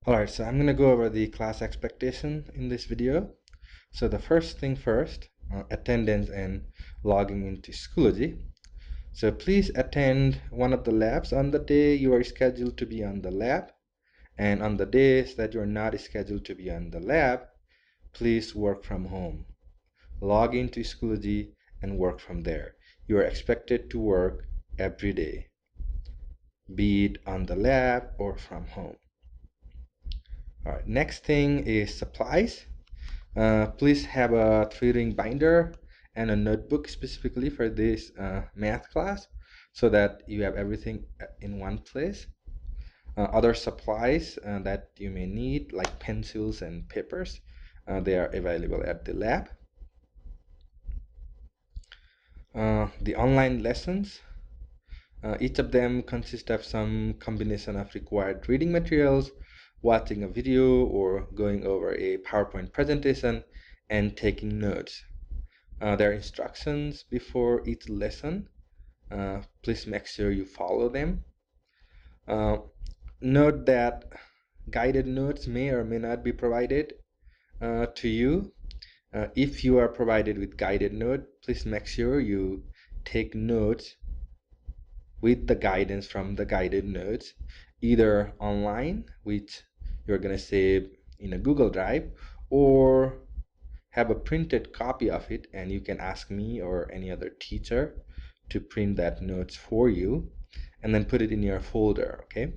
Alright, so I'm going to go over the class expectation in this video. So the first thing first, attendance and logging into Schoology. So please attend one of the labs on the day you are scheduled to be on the lab, and on the days that you're not scheduled to be on the lab, please work from home. Log into Schoology and work from there. You are expected to work every day, be it on the lab or from home. All right, next thing is supplies. Please have a 3-ring binder and a notebook specifically for this math class so that you have everything in one place. Other supplies that you may need, like pencils and papers, they are available at the lab. The online lessons, each of them consists of some combination of required reading materials, watching a video, or going over a PowerPoint presentation and taking notes. There are instructions before each lesson. Please make sure you follow them. Note that guided notes may or may not be provided to you. If you are provided with guided note, please make sure you take notes with the guidance from the guided notes, either online, which you're going to save in a Google Drive, or have a printed copy of it, and you can ask me or any other teacher to print that notes for you and then put it in your folder. Okay,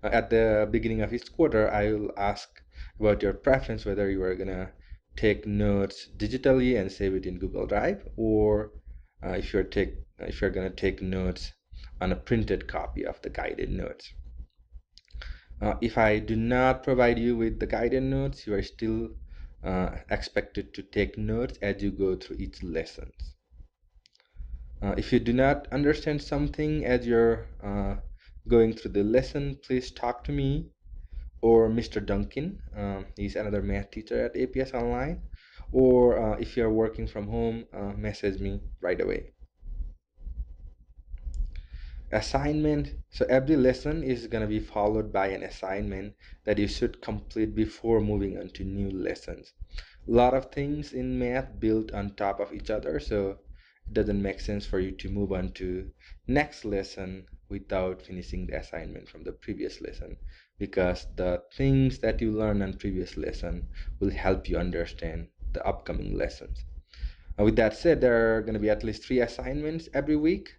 at the beginning of each quarter I will ask about your preference, whether you are gonna take notes digitally and save it in Google Drive, or if you're gonna take notes on a printed copy of the guided notes. If I do not provide you with the guided notes, you are still expected to take notes as you go through each lessons. If you do not understand something as you're going through the lesson, please talk to me or Mr. Duncan. He's another math teacher at APS Online. Or if you're working from home, message me right away. Assignment. So every lesson is going to be followed by an assignment that you should complete before moving on to new lessons. A lot of things in math built on top of each other, so it doesn't make sense for you to move on to next lesson without finishing the assignment from the previous lesson, because the things that you learn on previous lesson will help you understand the upcoming lessons. With that said, there are going to be at least 3 assignments every week.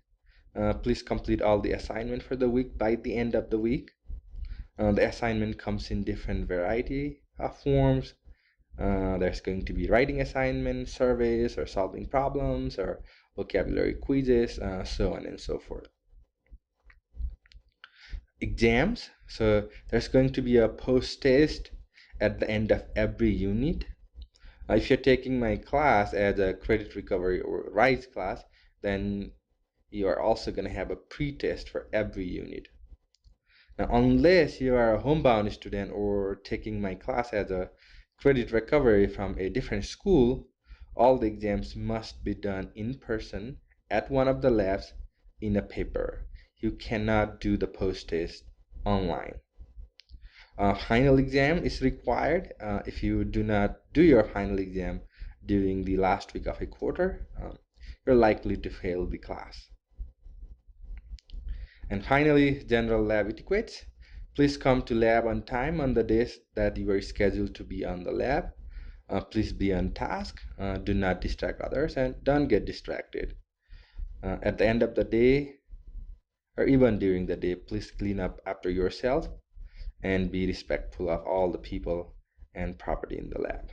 Please complete all the assignment for the week by the end of the week. The assignment comes in different variety of forms. There's going to be writing assignments, surveys, or solving problems, or vocabulary quizzes, so on and so forth. Exams. So there's going to be a post-test at the end of every unit. If you're taking my class as a credit recovery or RISE class, then you are also going to have a pre-test for every unit. Now, unless you are a homebound student or taking my class as a credit recovery from a different school, all the exams must be done in person at one of the labs in a paper. You cannot do the post-test online. Final exam is required. If you do not do your final exam during the last week of a quarter, you're likely to fail the class. And finally, general lab etiquette. Please come to lab on time on the days that you are scheduled to be on the lab. Please be on task. Do not distract others, and don't get distracted. At the end of the day, or even during the day, please clean up after yourself and be respectful of all the people and property in the lab.